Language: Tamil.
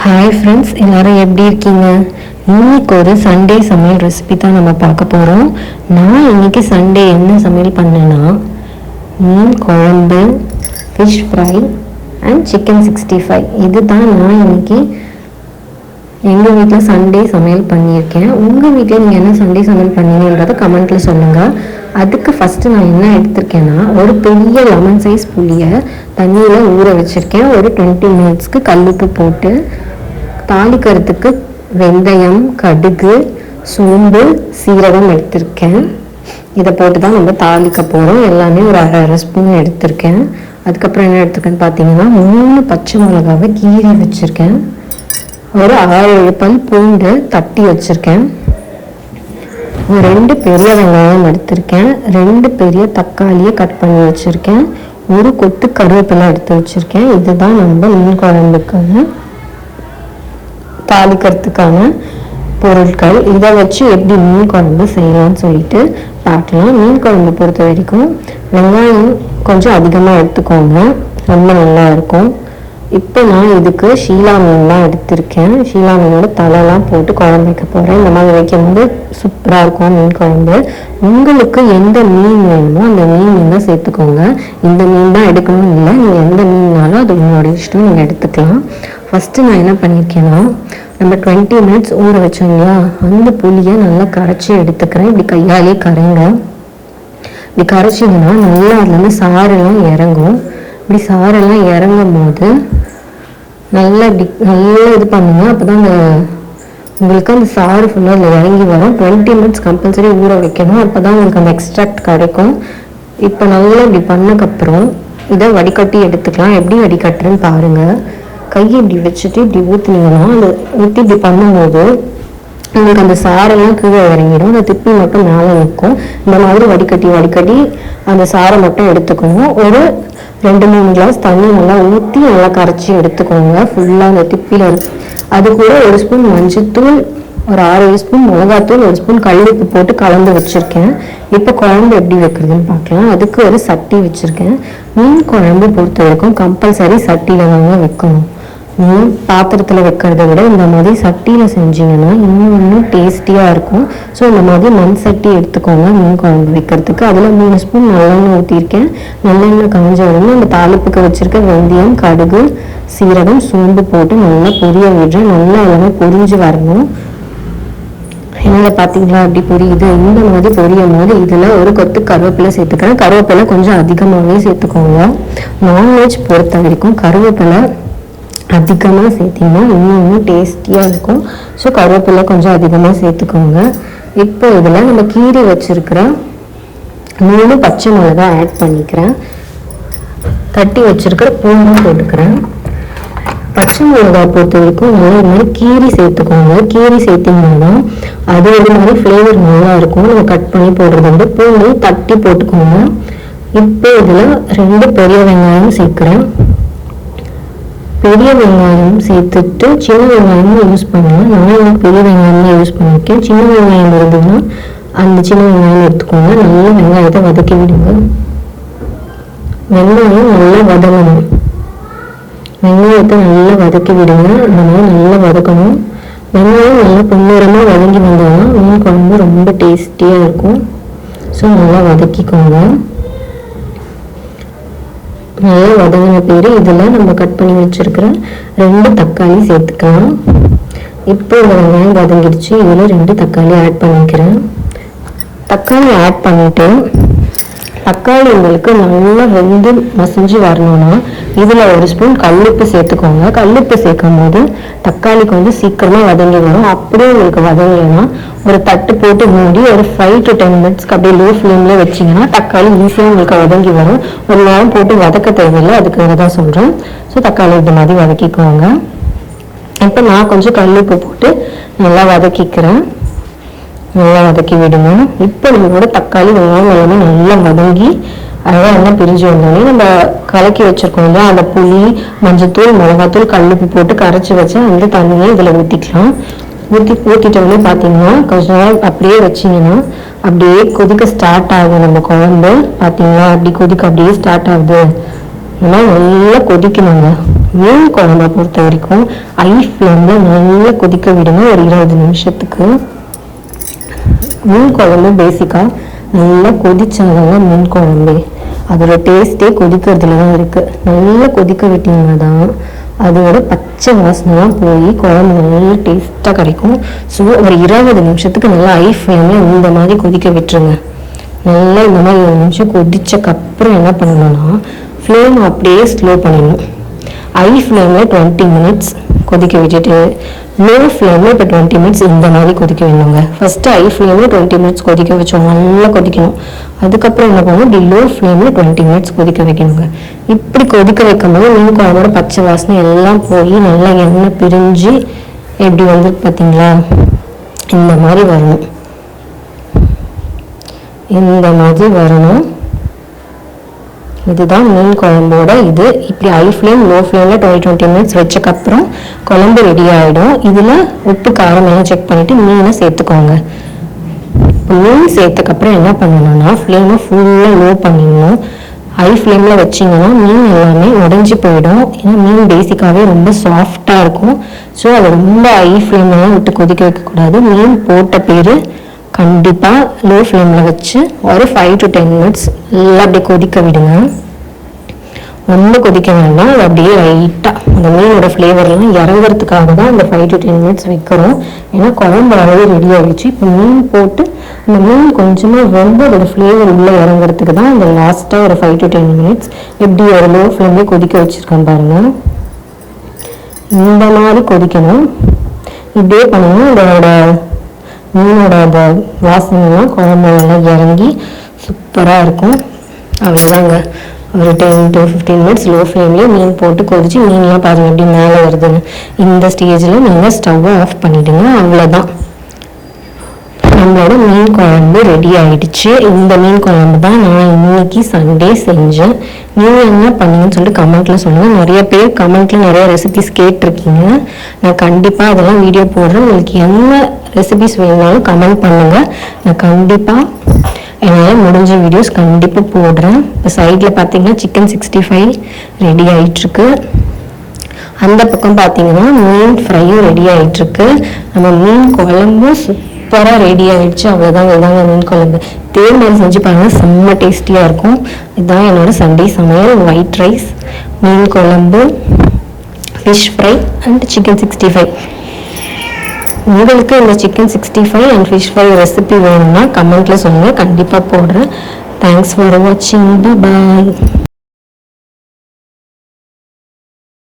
ஹாய் ஃப்ரெண்ட்ஸ், எல்லோரும் எப்படி இருக்கீங்க? இன்னைக்கு ஒரு சண்டே சமையல் ரெசிபி தான் நம்ம பார்க்க போகிறோம். நான் இன்னைக்கு சண்டே என்ன சமையல் பண்ணேன்னா மீன் குழம்பு, ஃபிஷ் ஃப்ரை அண்ட் சிக்கன் 65. இது தான் நான் இன்னைக்கு எங்கள் வீட்டில் சண்டே சமையல் பண்ணியிருக்கேன். உங்கள் வீட்டில் நீங்கள் என்ன சண்டே சமையல் பண்ணீங்கன்றதை கமெண்ட்டில் சொல்லுங்கள். அதுக்கு ஃபஸ்ட்டு நான் என்ன எடுத்திருக்கேன்னா, ஒரு பெரிய லெமன் சைஸ் புளியை தண்ணியில் ஊற வச்சுருக்கேன். ஒரு 20 மினிட்ஸ்க்கு கல்லுப்பு போட்டு தாளிக்கிறதுக்கு வெந்தயம், கடுகு, சோம்பு, சீரகம் எடுத்திருக்கேன். இதை போட்டு தான் நம்ம தாளிக்க போகிறோம். எல்லாமே ஒரு அரை ஸ்பூன் எடுத்திருக்கேன். அதுக்கப்புறம் என்ன எடுத்திருக்கேன்னு பார்த்தீங்கன்னா 3 பச்சை மிளகாவை கீறி வச்சுருக்கேன். ஒரு 6-7 பல் பூண்டு தட்டி வச்சுருக்கேன். 2 பெரிய வெங்காயம் எடுத்திருக்கேன். 2 பெரிய தக்காளியை கட் பண்ணி வச்சுருக்கேன். ஒரு கொத்து கருவேப்பிலை எடுத்து வச்சுருக்கேன். இதுதான் நம்ம மீன் குழம்புக்கான தாளிக்கிறதுக்கான பொருட்கள். இதை வச்சு எப்படி மீன் குழம்பு செய்யலாம்னு சொல்லிட்டு பார்க்கலாம். மீன் குழம்பு பொறுத்த வரைக்கும் வெங்காயம் கொஞ்சம் அதிகமாக எடுத்துக்கோங்க, ரொம்ப நல்லா இருக்கும். இப்போ நான் இதுக்கு ஷீலா மீன்லாம் எடுத்திருக்கேன். ஷீலா மீனோட தலைலாம் போட்டு குழம்பு வைக்க போகிறேன். இந்த மாதிரி வைக்கும்போது சூப்பராக இருக்கும் மீன் குழம்பு. உங்களுக்கு எந்த மீன் வேணுமோ அந்த மீன் நீங்கள் சேர்த்துக்கோங்க. இந்த மீன் தான் எடுக்கணும்னு இல்லை, நீங்கள் எந்த மீன்னாலும் அது உங்களோட இஷ்டம், நீங்கள் எடுத்துக்கலாம். ஃபஸ்ட்டு நான் என்ன பண்ணியிருக்கேன்னா, நம்ம 20 மினிட்ஸ் ஊற வச்சோம் இல்லையா, அந்த புளியை நல்லா கரைச்சி எடுத்துக்கிறேன். இப்படி கையாலே கரைங்க. இப்படி கரைச்சிங்கன்னா நல்லா அதுலேருந்து சாரெல்லாம் இறங்கும். இப்படி சாரெல்லாம் இறங்கும் போது நல்லா இது பண்ணுங்க. அப்போ தான் உங்களுக்கு அந்த சாறு ஃபுல்லாக அதில் இறங்கி வரும். 20 மினிட்ஸ் கம்பல்சரி ஊற வைக்கணும். அப்போ தான் உங்களுக்கு அந்த எக்ஸ்ட்ராக்ட் கிடைக்கும். இப்போ நல்லா இப்படி பண்ணக்கப்புறம் இதை வடிகட்டி எடுத்துக்கலாம். எப்படி வடிகட்டுறேன்னு பாருங்கள். கையை இப்படி வச்சுட்டு இப்படி ஊற்றுனீங்கன்னா அந்த ஊற்றி இப்படி பண்ணும்போது உங்களுக்கு அந்த சாரெல்லாம் கீழே இறங்கிடும். அந்த திப்பி மட்டும் மேலே நிற்கும். இந்த மாதிரி வடிகட்டி அந்த சாரை மட்டும் எடுத்துக்கணும். ஒரு 2-3 கிளாஸ் தண்ணி நல்லா ஊற்றி நல்லா கரைச்சி எடுத்துக்கோங்க ஃபுல்லாக அந்த திப்பியில். அது கூட 1 ஸ்பூன் மஞ்சத்தூள், ஒரு 6-7 ஸ்பூன் மிளகாத்தூள், 1 ஸ்பூன் கல்லுப்பு போட்டு கலந்து வச்சுருக்கேன். இப்போ குழம்பு எப்படி வைக்கிறதுன்னு பார்க்கலாம். அதுக்கு ஒரு சட்டி வச்சுருக்கேன். மீன் குழம்பு பொறுத்த வரைக்கும் கம்பல்சரி சட்டியில் தாங்க வைக்கணும். மீன் பாத்திரத்தில் வைக்கிறத விட இந்த மாதிரி சட்டியில் செஞ்சிங்கன்னா இன்னும் டேஸ்டியாக இருக்கும். ஸோ இந்த மாதிரி மண் சட்டி எடுத்துக்கோங்க மீன் குழம்பு வைக்கிறதுக்கு. அதில் 3 ஸ்பூன் நல்லெண்ணெய் ஊற்றிருக்கேன். நல்லெண்ணெய் காஞ்ச உடனே அந்த தாளிப்புக்கு வச்சுருக்க வெந்தயம், கடுகு, சீரகம், சோம்பு போட்டு நல்லா பொரிய விடுறேன். நல்லா எல்லாமே பொரிஞ்சு வரணும். எண்ணெயில் பார்த்தீங்களா அப்படி பொரியுது. இந்த மாதிரி பொரியும் போது இதில் ஒரு கொத்து கருவேப்பிலை சேர்த்துக்கிறேன். கருவேப்பிலை கொஞ்சம் அதிகமாகவே சேர்த்துக்கோங்க. நான்வெஜ் பொறுத்த வரைக்கும் கருவேப்பிலை அதிகமாக சேர்த்திங்கன்னா இன்னும் டேஸ்டியாக இருக்கும். ஸோ கருவேப்பிலை கொஞ்சம் அதிகமாக சேர்த்துக்கோங்க. இப்போ இதில் நம்ம கீரி வச்சுருக்கிற 3 பச்சை மிளகாய் ஆட் பண்ணிக்கிறேன். தட்டி வச்சுருக்கிற பூண்டும் போட்டுக்கிறேன். பச்சை மிளகாய் பொறுத்த வரைக்கும் நல்லா இது மாதிரி கீரி சேர்த்துக்கோங்க. கீரி சேர்த்திங்கன்னா அது ஒரு மாதிரி ஃப்ளேவர் நல்லா இருக்கும். நம்ம கட் பண்ணி போடுறத விட பூண்டு தட்டி போட்டுக்கோங்க. இப்போ இதில் 2 பெரிய வெங்காயம் சேர்க்குறேன். பெரிய வெங்காயம் சேர்த்துட்டு சின்ன வெங்காயமும் யூஸ் பண்ணலாம். நான் பெரிய வெங்காயம் தான் யூஸ் பண்ணியிருக்கேன். சின்ன வெங்காயம் இருந்ததுன்னா அந்த சின்ன வெங்காயம் எடுத்துக்கோங்க. நல்லா வெங்காயத்தை வதக்கி விடுங்க. வெங்காயம் நல்லா வதங்கணும். வெங்காயத்தை நல்லா வதக்கி விடுங்க. இந்த மாதிரி நல்லா வதக்கணும். வெங்காயம் நல்லா பொன்னிறமாக வதங்கி வந்தோம்னா மீன் குழம்பு ரொம்ப டேஸ்டியாக இருக்கும். ஸோ நல்லா வதக்கிக்கோங்க. நல்லா வதங்கின பேர் இதில் நம்ம கட் பண்ணி வச்சுருக்கிற 2 தக்காளி சேர்த்துக்கலாம். இப்போ இந்த வெங்காயம் வதங்கிடுச்சு. இதில் 2 தக்காளி ஆட் பண்ணிக்கிறேன். தக்காளி ஆட் பண்ணிவிட்டு தக்காளி உங்களுக்கு நல்லா வெந்து மசிஞ்சு வரணும்னா இதில் 1 ஸ்பூன் கல்லுப்பு சேர்த்துக்கோங்க. கல்லுப்பு சேர்க்கும் போது தக்காளிக்கு வந்து சீக்கிரமாக வதங்கி வரும். அப்படியே உங்களுக்கு வதங்கலைன்னா ஒரு தட்டு போட்டு மூடி ஒரு 5 to 10 மினிட்ஸ்க்கு அப்படியே லோ ஃப்ளேமில் வச்சிங்கன்னா தக்காளி ஈஸியாக உங்களுக்கு வதங்கி வரும். ஒரு நேரம் போட்டு வதக்க தேவையில்லை, அதுக்காக தான் சொல்கிறேன். ஸோ தக்காளி இந்த மாதிரி வதக்கிக்கோங்க. இப்போ நான் கொஞ்சம் கல்லுப்பு போட்டு நல்லா வதக்கிக்கிறேன். நல்லா வதக்கி விடுங்க. இப்போ நம்மளோட தக்காளி வெங்காயம் எல்லாமே நல்லா வதங்கி அழகாக எல்லாம் பிரிஞ்சு வந்தோடனே நம்ம கலக்கி வச்சுருக்கோம் இல்லையா, அந்த புளி, மஞ்சத்தூள், மிளகாத்தூள், கல்லுப்பு போட்டு கரைச்சி வச்சு அந்த தண்ணியை இதில் ஊற்றிக்கலாம். ஊற்றிட்டோடனே பார்த்தீங்கன்னா கொஞ்ச நேரம் அப்படியே வச்சிங்கன்னா அப்படியே கொதிக்க ஸ்டார்ட் ஆகும். நம்ம குழம்பு பார்த்தீங்கன்னா அப்படி கொதிக்க அப்படியே ஸ்டார்ட் ஆகுது. ஏன்னா நல்லா கொதிக்கணுங்க. மீன் குழம்பை பொறுத்த வரைக்கும் ஐ ஃப்ளேமில் நல்லா கொதிக்க விடுங்க ஒரு 20 நிமிஷத்துக்கு. மீன் குழம்பு பேசிக்காக நல்லா கொதிச்சாதாங்க மீன் குழம்பு அதோட டேஸ்ட்டே கொதிக்கிறதுல தான் இருக்குது. நல்லா கொதிக்க விட்டிங்கன்னா தான் அதோட பச்சை வாசனைலாம் போய் குழம்பு நல்லா டேஸ்ட்டாக கிடைக்கும். ஸோ ஒரு 20 நிமிஷத்துக்கு நல்லா ஐ ஃப்ளேமில் இந்த மாதிரி கொதிக்க விட்டுருங்க. நல்லா இந்த மாதிரி 20 நிமிஷம் கொதிச்சக்கப்புறம் என்ன பண்ணணும்னா ஃப்ளேம் அப்படியே ஸ்லோ பண்ணிடணும். ஐ ஃப்ளேமில் 20 மினிட்ஸ் கொதிக்க விட்டுட்டு லோ ஃப்ளேமில் இப்போ 20 மினிட்ஸ் இந்த மாதிரி கொதிக்க வேணுங்க. ஃபஸ்ட்டு ஐ ஃப்ளேமில் 20 மினிட்ஸ் கொதிக்க வச்சோம், நல்லா கொதிக்கணும். அதுக்கப்புறம் என்ன பண்ணணும், இப்படி லோ ஃப்ளேமில் 20 மினிட்ஸ் கொதிக்க வைக்கணுங்க. இப்படி கொதிக்க வைக்கும் போது மீன் குழம்போட பச்சை வாசனை எல்லாம் போய் நல்லா எண்ணெய் பிரிஞ்சு எப்படி வந்து பார்த்தீங்களா இந்த மாதிரி வரணும். இந்த மாதிரி வரணும். இதுதான் மீன் குழம்போட இது. இப்படி ஹை ஃப்ளேம் லோ ஃப்ளேமில் 20 மினிட்ஸ் வச்சக்கப்புறம் குழம்பு ரெடி ஆகிடும். இதில் உப்பு காரம் எல்லாம் செக் பண்ணிவிட்டு மீனை சேர்த்துக்கோங்க. இப்போ மீன் சேர்த்தக்கப்புறம் என்ன பண்ணணும்னா ஃப்ளேமை ஃபுல்லாக லோ பண்ணிடணும். ஹை ஃப்ளேமில் வச்சிங்கன்னா மீன் எல்லாமே உடஞ்சி போயிடும். ஏன்னா மீன் பேசிக்காகவே ரொம்ப சாஃப்டாக இருக்கும். ஸோ அதை ரொம்ப ஹை ஃப்ளேம்லாம் விட்டு கொதிக்க வைக்கக்கூடாது. மீன் போட்ட பேர் கண்டிப்பாக லோ ஃப்ளேமில் வச்சு ஒரு 5 to 10 மினிட்ஸ் நல்லா அப்படியே கொதிக்க விடுங்க. ரொம்ப கொதிக்க வேண்டாம், அது அப்படியே லைட்டாக அந்த மீனோட ஃப்ளேவர்லாம் இறங்குறதுக்காக தான் அந்த 5 to 10 மினிட்ஸ் வைக்கிறோம். ஏன்னா குழம்பு அளவு ரெடி ஆகிடுச்சு. இப்போ மீன் போட்டு அந்த மீன் கொஞ்சமாக ரொம்ப அதோட ஃப்ளேவர் உள்ளே இறங்குறதுக்கு தான் அந்த லாஸ்ட்டாக ஒரு 5 to 10 மினிட்ஸ் எப்படி ஒரு லோ ஃப்ளேம்லேயே கொதிக்க வச்சுருக்கேன் பாருங்கள். இந்த மாதிரி கொதிக்கணும். இப்படியே பண்ணணும். அதோட மீனோட அந்த வாசனைலாம் குழம்புலாம் இறங்கி சூப்பராக இருக்கும். அவ்வளோதாங்க. ஒரு 10 to 15 மினிட்ஸ் லோ ஃப்ளேம்லேயே மீன் போட்டு கொதிச்சு மீன்லாம் பாருங்கள் எப்படி மேலே வருதுன்னு. இந்த ஸ்டேஜில் நீங்கள் ஸ்டவ்வை ஆஃப் பண்ணிவிடுங்க. அவ்வளோதான், நம்மளோட மீன் குழம்பு ரெடி ஆகிடுச்சு. இந்த மீன் குழம்பு தான் நான் இன்னைக்கு சண்டே செஞ்சேன். நீங்கள் என்ன பண்ணீங்கன்னு சொல்லிட்டு கமெண்ட்டில் சொல்லுங்கள். நிறைய பேர் கமெண்ட்டில் நிறைய ரெசிபிஸ் கேட்டிருக்கீங்க. நான் கண்டிப்பாக அதெல்லாம் வீடியோ போடுறேன். உங்களுக்கு என்ன ரெசிபிஸ் வேணுனாலும் கமெண்ட் பண்ணுங்கள். நான் கண்டிப்பாக என்னால் முடிஞ்ச வீடியோஸ் கண்டிப்பாக போடுறேன். இப்போ சைடில் பார்த்தீங்கன்னா சிக்கன் 65 ரெடி ஆகிட்டுருக்கு. அந்த பக்கம் பார்த்தீங்கன்னா மீன் ஃப்ரையும் ரெடி ஆகிட்டுருக்கு. நம்ம மீன் குழம்பும் சூப்பராக ரெடி ஆகிடுச்சு. அவ்வளோதாங்க. இதாங்க மீன் குழம்பு. தேர்மாரி செஞ்சு பாருங்கள், செம்ம டேஸ்டியாக இருக்கும். இதுதான் என்னோடய சண்டே சமையல். ஒயிட் ரைஸ், மீன் குழம்பு, ஃபிஷ் ஃப்ரை அண்ட் சிக்கன் 65. உங்களுக்கு இந்த chicken 65 and fish fry recipe வேணும்னா கமெண்ட்டில் சொல்லுங்கள், கண்டிப்பாக போடுறேன். தேங்க்ஸ் ஃபார் வாட்சிங். பாய்.